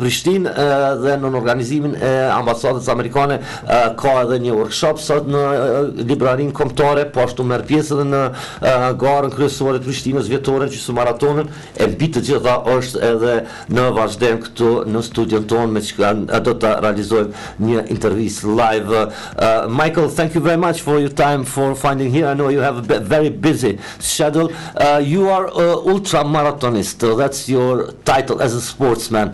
Prishtinë dhe në organizimin e ambasadës amerikane ka edhe një workshop sot në librarinë kombëtare, po ashtu merr pjesë edhe në garën kryesore të Prishtinës vjetore që është maratonën, e mbi të gjitha është edhe në vazhdim këtu në studion tonë me që do të realizojmë një intervjistë live. Michael, thank you very much for your time for finding here. I know you have a very busy schedule. You are an ultramarathonist. That's your title as a sportsman.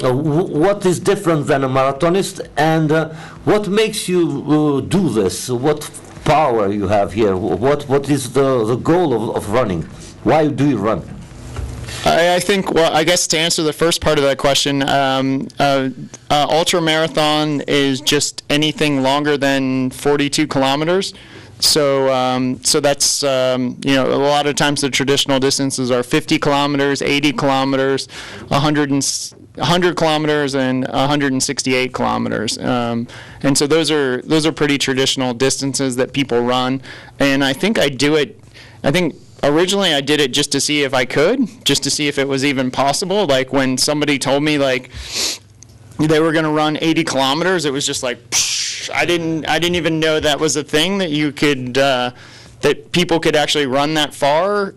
What is different than a marathonist, and what makes you do this? What power you have here? What is the goal of running? Why do you run? I think, well, I guess to answer the first part of that question, ultramarathon is just anything longer than 42 kilometers. So that's, you know, a lot of times the traditional distances are 50 kilometers, 80 kilometers, 100 kilometers, and 168 kilometers. And so those are pretty traditional distances that people run. And I think originally I did it just to see if I could, just to see if it was even possible. Like when somebody told me like they were going to run 80 kilometers, it was just like, psh, I didn't even know that was a thing that you could, that people could actually run that far.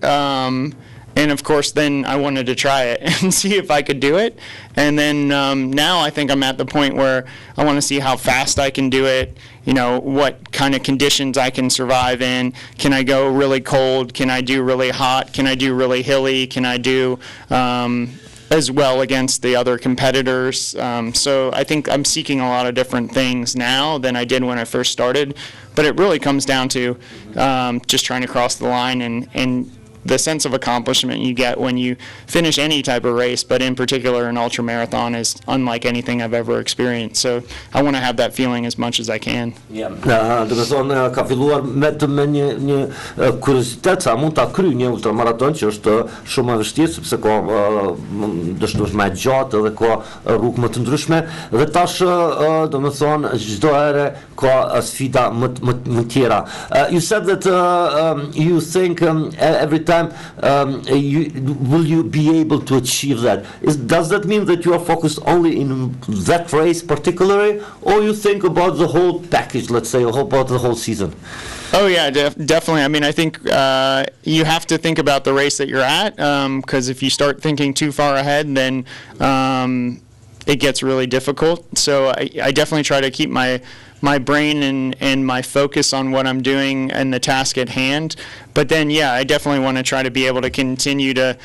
And of course, then I wanted to try it and see if I could do it. And then now I think I'm at the point where I want to see how fast I can do it, you know, what kind of conditions I can survive in. Can I go really cold? Can I do really hot? Can I do really hilly? Can I do as well against the other competitors? So I think I'm seeking a lot of different things now than I did when I first started. But it really comes down to just trying to cross the line and the sense of accomplishment you get when you finish any type of race, but in particular an ultramarathon is unlike anything I've ever experienced. So I want to have that feeling as much as I can. Do të thonë ka filluar me një kuriozitet sa mund ta kryej një ultramaraton që është shumë e vështirë sepse ka dështues më gjatë dhe ka rrugë më të ndryshme dhe tash do të thonë çdo herë ka sfida më tjera. You said that you think every time will you be able to achieve that? Does that mean that you are focused only in that race particularly, or you think about the whole package, let's say, or about the whole season? Oh yeah, definitely. I mean, I think you have to think about the race that you're at, because if you start thinking too far ahead, then it gets really difficult. So I definitely try to keep my brain and my focus on what I'm doing and the task at hand. But then, yeah, I definitely want to try to be able to continue to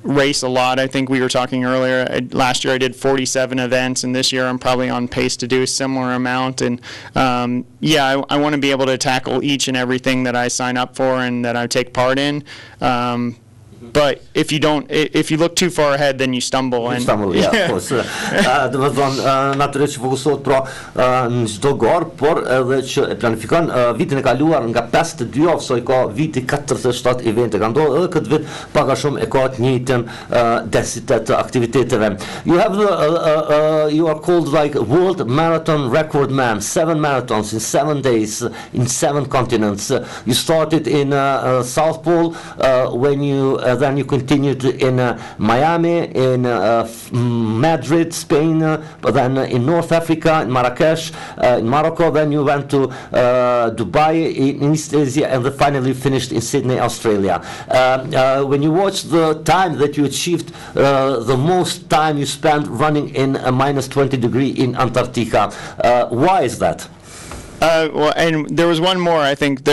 race a lot. I think we were talking earlier, last year I did 47 events, and this year I'm probably on pace to do a similar amount. And yeah, I want to be able to tackle each and everything that I sign up for and that I take part in. But if you look too far ahead, then you stumble. And stumble, yeah, of course. Do të thonë natyrisht që fokusohet pra në çdo garë, por edhe që e planifikon vitin e kaluar nga 52 ofsoj ka viti 47 evente ka ndodhur edhe këtë vit pak a shumë e ka të njëjtën densitet të aktiviteteve. You have you are called like world marathon record man, 7 marathons in 7 days in 7 continents. You started in South Pole when you then you continued in Miami, in Madrid, Spain, but then in North Africa, in Marrakesh, in Morocco. Then you went to Dubai, in East Asia, and then finally finished in Sydney, Australia. When you watch the time that you achieved, the most time you spent running in a minus 20 degree in Antarctica, why is that? Well, and there was one more, I think,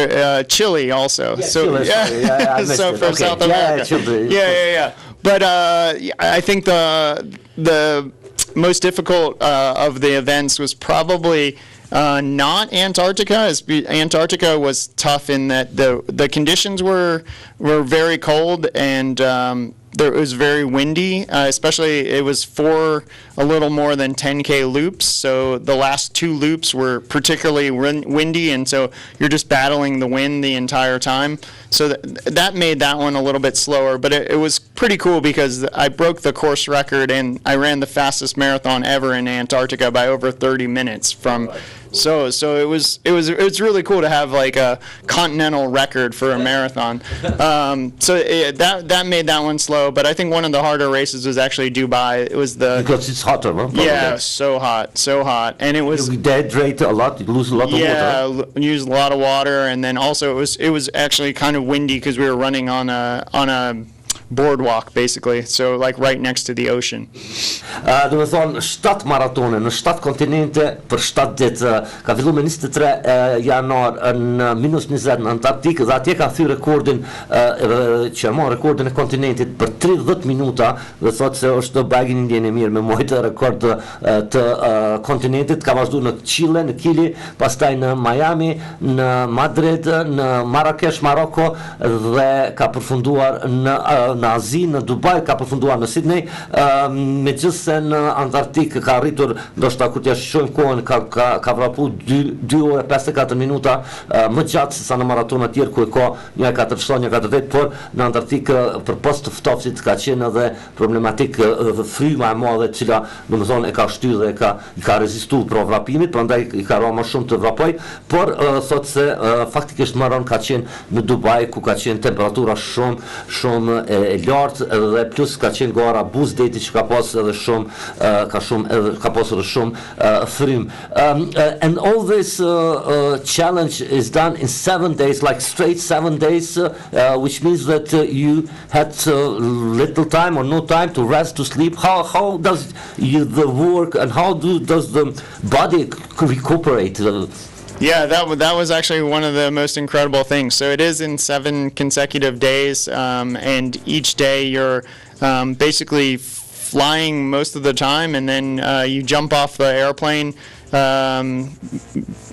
Chile also. Yeah, so Chile, yeah, yeah, I missed so it. for Okay. South America. Chile. Yeah. But I think the most difficult of the events was probably not Antarctica. Antarctica was tough in that the conditions were very cold and it was very windy, especially it was a little more than 10K loops, so the last 2 loops were particularly windy, and so you're just battling the wind the entire time. So that made that one a little bit slower, but it was pretty cool because I broke the course record and I ran the fastest marathon ever in Antarctica by over 30 minutes from So it was really cool to have like a continental record for a marathon. That made that one slow, but I think one of the harder races was actually Dubai. It was because it's hotter, huh? Yeah, so hot, and it was you dehydrate a lot. You lose a lot of water. Yeah, used a lot of water, and then also it was actually kind of windy because we were running on a boardwalk basically, so like right next to the ocean. Do të thonë shtat në 7 kontinente për 7 ditë, ka filluar me 23 janar në -20 në Antarktikë dhe atje ka thyrë rekordin që morë rekordin e kontinentit për 30 minuta dhe thotë se është bagin indjen e mirë me mojtë rekord të kontinentit. Ka vazhduar në Chile, në Kili, pastaj në Miami, në Madrid, në Marrakesh, Maroko dhe ka përfunduar në Azi, në Dubai, ka përfunduar në Sydney, megjithëse në Antarktikë ka arritur, ndoshta kur t'ja shohim kohën, ka vrapu 2 orë 54 minuta më gjatë se sa në maratona tjerë ku e ka 1:47, 1:48, por në Antarktikë përpas të ftoftit ka qenë edhe problematik fryma e madhe, e cila domethënë e ka shtyrë dhe i ka rezistuar pro vrapimit, prandaj i ka rënë më shumë të vrapoj, por thotë se faktikisht më rënë ka qenë në Dubai ku ka qenë temperatura shumë e lartë dhe plus ka qenë gara buz deti që ka pas edhe ka pas edhe shumë frym. And all this challenge is done in 7 days, like straight 7 days, which means that you had little time or no time to rest, to sleep. How does the work and how does the body recuperate? Yeah, that was actually one of the most incredible things. So it is in 7 consecutive days, and each day you're basically flying most of the time, and then you jump off the airplane,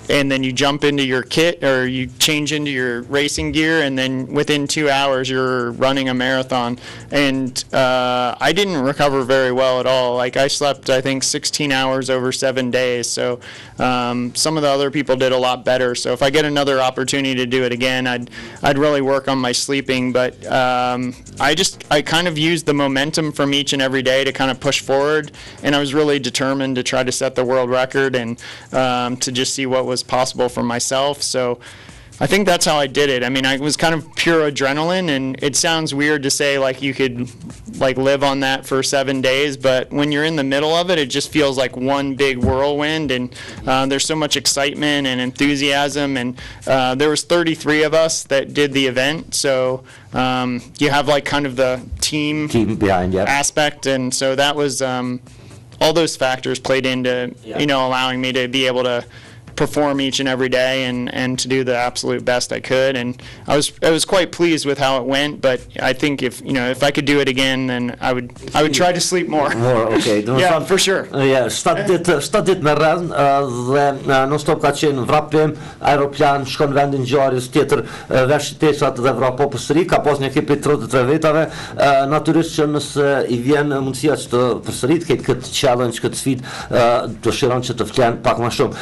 and then you jump into your kit or you change into your racing gear, and then within 2 hours you're running a marathon. And I didn't recover very well at all. Like I slept, I think, 16 hours over 7 days. So some of the other people did a lot better. So if I get another opportunity to do it again, I'd really work on my sleeping. But I kind of used the momentum from each and every day to kind of push forward, and I was really determined to try to set the world record and to just see what was possible for myself. So I think that's how I did it. I mean, I was kind of pure adrenaline, and it sounds weird to say like you could like live on that for 7 days, but when you're in the middle of it, it just feels like one big whirlwind, and there's so much excitement and enthusiasm, and there was 33 of us that did the event, so you have like kind of the team behind, yeah, aspect, and so that was all those factors played into, you know, allowing me to be able to perform each and every day and to do the absolute best I could, and I was quite pleased with how it went. But I think if I could do it again, then I would try to sleep more. Okay. Yeah, for sure. Yeah, 7 ditë me radhë dhe non stop ka qenë vrapim, aeroplan, shkon vendin ngjarjes tjetër, vesh teshat dhe vrapo përsëri, ka pas një ekip 33 vetave, natyrisht që nëse i vjen mundësia që të përsërit këtë challenge, këtë sfidë, dëshiron që të flen pak më shumë.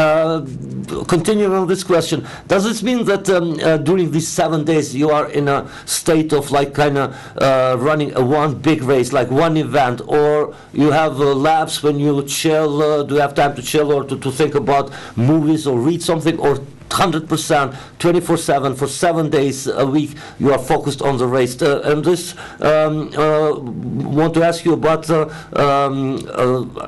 Continuing on this question, does this mean that during these 7 days you are in a state of like kind of running one big race, like one event, or you have laps when you chill? Do you have time to chill or to think about movies or read something, or 100% 24/7 for 7 days a week you are focused on the race? And this want to ask you about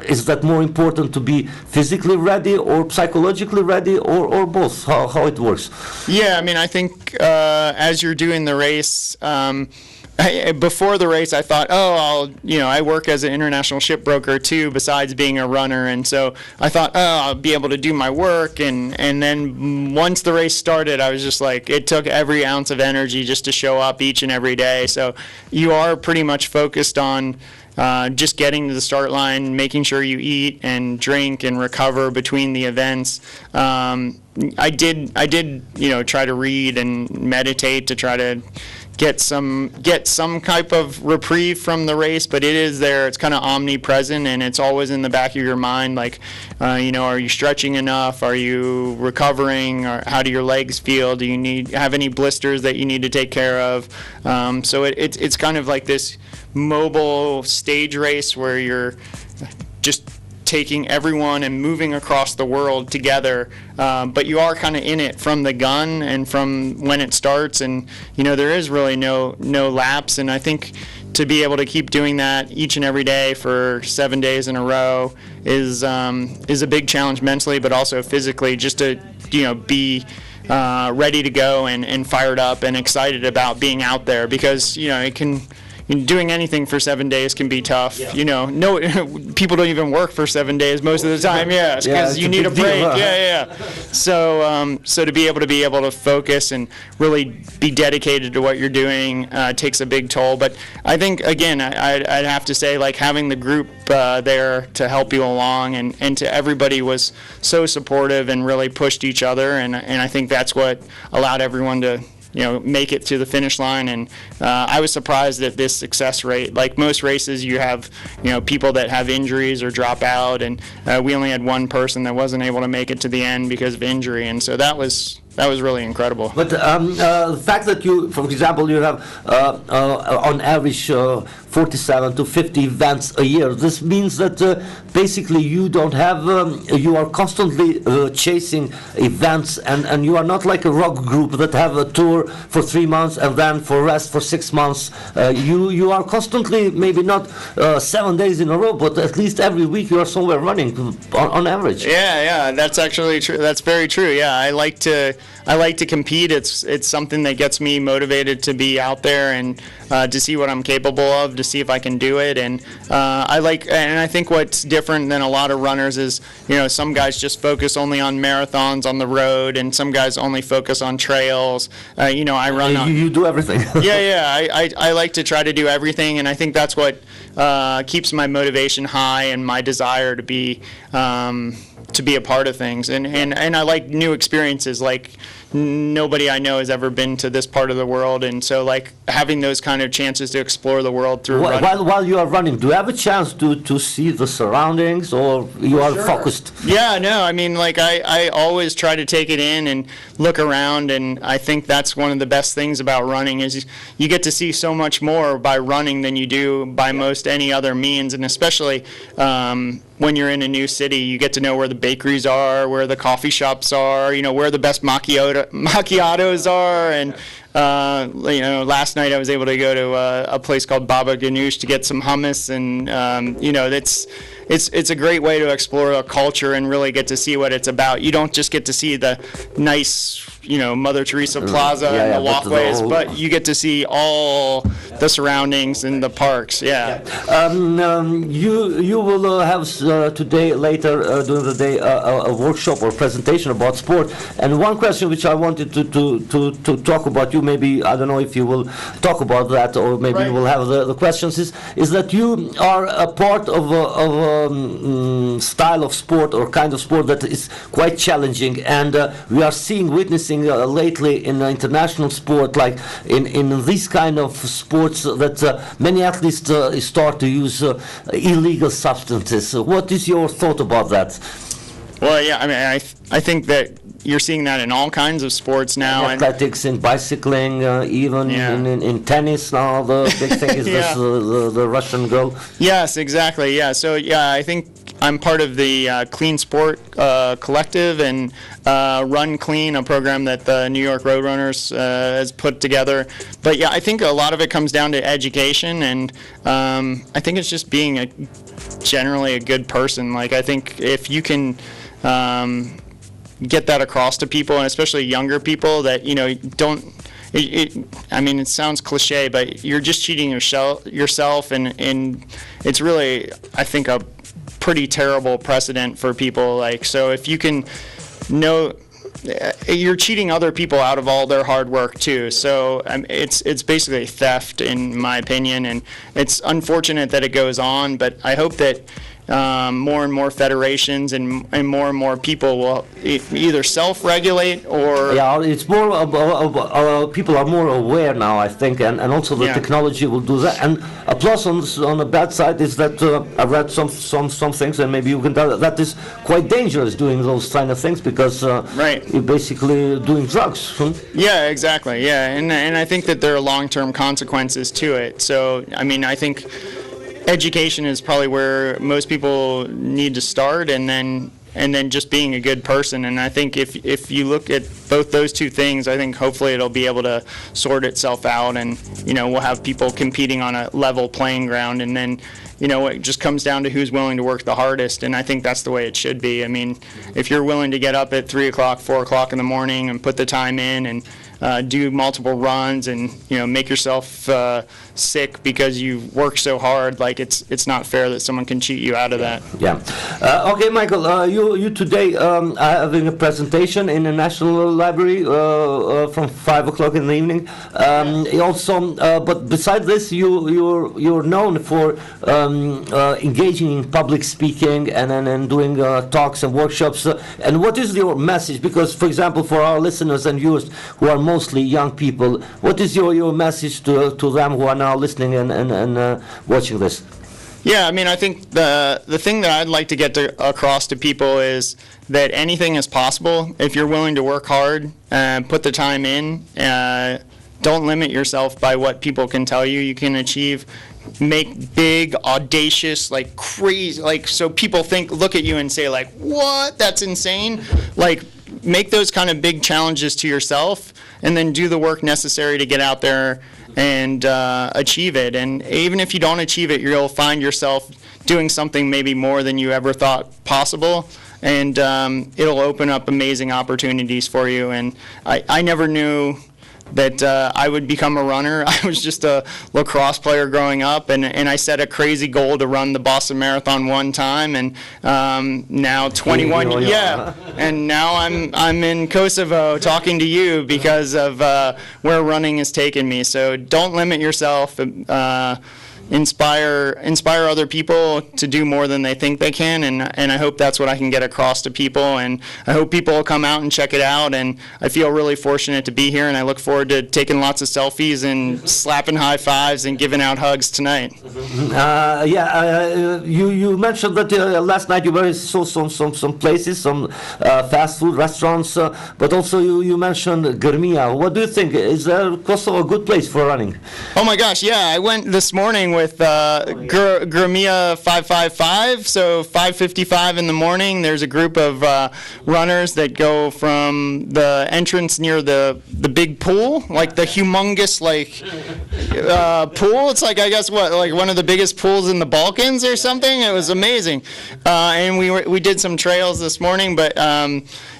is that more important to be physically ready or psychologically ready, or both? How it works? Yeah, I mean, I think as you're doing the race, before the race, I thought, I work as an international shipbroker too, besides being a runner, and so I thought, I'll be able to do my work, and then once the race started, I was just like, it took every ounce of energy just to show up each and every day. So you are pretty much focused on just getting to the start line, making sure you eat and drink and recover between the events. I did, try to read and meditate to try to get some type of reprieve from the race, but it is there. It's kind of omnipresent, and it's always in the back of your mind. Like, are you stretching enough? Are you recovering? Or how do your legs feel? Do you have any blisters that you need to take care of? So it's kind of like this mobile stage race where you're just taking everyone and moving across the world together, but you are kind of in it from the gun and from when it starts, and there is really no lapse. And I think to be able to keep doing that each and every day for 7 days in a row is a big challenge mentally, but also physically, just to be ready to go and fired up and excited about being out there, because doing anything for 7 days can be tough. No, people don't even work for 7 days most of the time. Yeah, because you need a break. Deal, huh? Yeah. So to be able to focus and really be dedicated to what you're doing takes a big toll. But I think, again, I'd have to say, like, having the group there to help you along, and to everybody was so supportive and really pushed each other, and I think that's what allowed everyone to make it to the finish line. And I was surprised at this success rate. Like most races, you have people that have injuries or drop out, and we only had one person that wasn't able to make it to the end because of injury, and so that was really incredible. But the fact that you, for example, you have on average 47 to 50 events a year, this means that basically you don't have, you are constantly chasing events, and you are not like a rock group that have a tour for 3 months and then for rest for 6 months. You are constantly, maybe not 7 days in a row, but at least every week you are somewhere running on average. Yeah, that's actually true. That's very true. Yeah, I like to compete. It's something that gets me motivated to be out there and to see what I'm capable of, to see if I can do it. And I think what's different than a lot of runners is, some guys just focus only on marathons on the road, and some guys only focus on trails. I run. You do everything. I like to try to do everything, and I think that's what keeps my motivation high and my desire to be a part of things, and I like new experiences. Like nobody I know has ever been to this part of the world, and so like having those kind of chances to explore the world through running. While you are running, do you have a chance to see the surroundings, or you are focused? Yeah, no, I mean, like I always try to take it in and look around, and I think that's one of the best things about running is you get to see so much more by running than you do by most any other means, and especially when you're in a new city, you get to know where the bakeries are, where the coffee shops are, where the best macchiatos are, and last night I was able to go to a place called Baba Ganoush to get some hummus, and it's a great way to explore a culture and really get to see what it's about. You don't just get to see the nice, Mother Teresa Plaza and the walkways, but you get to see all the surroundings and the parks. You will have today, later during the day, a workshop or presentation about sport. And one question which I wanted to talk about, you maybe, I don't know if you will talk about that, or maybe you will have the questions, is that you are a part of a style of sport or kind of sport that is quite challenging, and we are witnessing lately in international sport, like in these kind of sports, that many athletes start to use illegal substances. What is your thought about that? Well, yeah, I mean, I think that you're seeing that in all kinds of sports now. Athletics, in bicycling, even in tennis now, the big thing is this, the Russian girl. Yes, exactly, yeah. So, I think I'm part of the Clean Sport Collective and Run Clean, a program that the New York Roadrunners has put together. But, I think a lot of it comes down to education, and I think it's just being generally a good person. Like, I think if you can get that across to people, and especially younger people, that don't. I mean, it sounds cliche, but you're just cheating yourself, and it's really, I think, a pretty terrible precedent for people. Like, so if you can know, you're cheating other people out of all their hard work too. So it's basically theft, in my opinion, and it's unfortunate that it goes on. But I hope that more and more federations and more people will either self-regulate or... Yeah, it's more, people are more aware now, I think, and also the technology will do that. And a plus on the bad side is that I read some things, and maybe you can tell that is quite dangerous doing those kind of things, because you're basically doing drugs. Yeah, exactly, and I think that there are long-term consequences to it. So, I mean, I think education is probably where most people need to start, and then just being a good person. And I think if you look at both those two things, I think hopefully it'll be able to sort itself out, and we'll have people competing on a level playing ground, and then it just comes down to who's willing to work the hardest, and I think that's the way it should be. I mean, if you're willing to get up at 3 o'clock, 4 o'clock in the morning and put the time in and do multiple runs and make yourself sick because you work so hard, like it's not fair that someone can cheat you out of that. Yeah. Okay, Michael, you today are having a presentation in the National Library from 5 o'clock in the evening. Also, but besides this, you're known for engaging in public speaking and doing talks and workshops. And what is your message? Because, for example, for our listeners and viewers who are mostly young people, what is your message to them who are now listening and watching this? Yeah, I mean, I think the thing that I'd like to get across to people is that anything is possible if you're willing to work hard and put the time in. Don't limit yourself by what people can tell you you can achieve. Make big, audacious, like crazy, like so people look at you and say like, what? That's insane. Like, make those kind of big challenges to yourself, and then do the work necessary to get out there and achieve it. And even if you don't achieve it, you'll find yourself doing something maybe more than you ever thought possible, and it'll open up amazing opportunities for you. And I never knew that I would become a runner. I was just a lacrosse player growing up, and I set a crazy goal to run the Boston Marathon one time, and now 21, yeah, and now I'm in Kosovo talking to you because of where running has taken me. So don't limit yourself. Inspire other people to do more than they think they can, and I hope that's what I can get across to people, and I hope people will come out and check it out. And I feel really fortunate to be here, and I look forward to taking lots of selfies and slapping high fives and giving out hugs tonight. You mentioned that last night you saw some places, some fast food restaurants, but also you mentioned Grmia. What do you think? Is Kosovo a good place for running? Oh my gosh, yeah, I went this morning with Grmia 555, so 5:55 in the morning. There's a group of runners that go from the entrance near the big pool, like the humongous pool. It's like, I guess like one of the biggest pools in the Balkans or something. It was amazing, and we did some trails this morning, but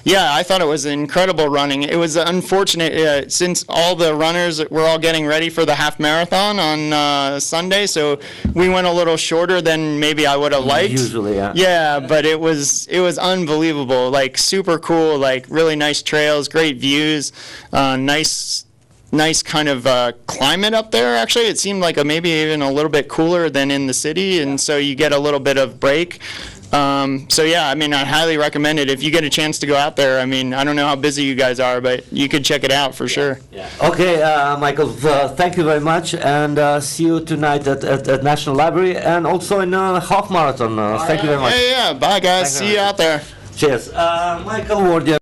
yeah, I thought it was incredible running. It was unfortunate since all the runners were all getting ready for the half marathon on Sunday, so we went a little shorter than maybe I would have liked. Usually, yeah. Yeah, but it was unbelievable, like super cool, like really nice trails, great views, nice kind of climate up there. Actually, it seemed like maybe even a little bit cooler than in the city, and so you get a little bit of break. So yeah, I mean, I highly recommend it if you get a chance to go out there. I mean, I don't know how busy you guys are, but you could check it out for sure. Yeah. Okay, Michael, thank you very much, and see you tonight at National Library and also in half marathon. Thank you very much. Yeah, bye guys. See you out there. Cheers. Michael Wardian.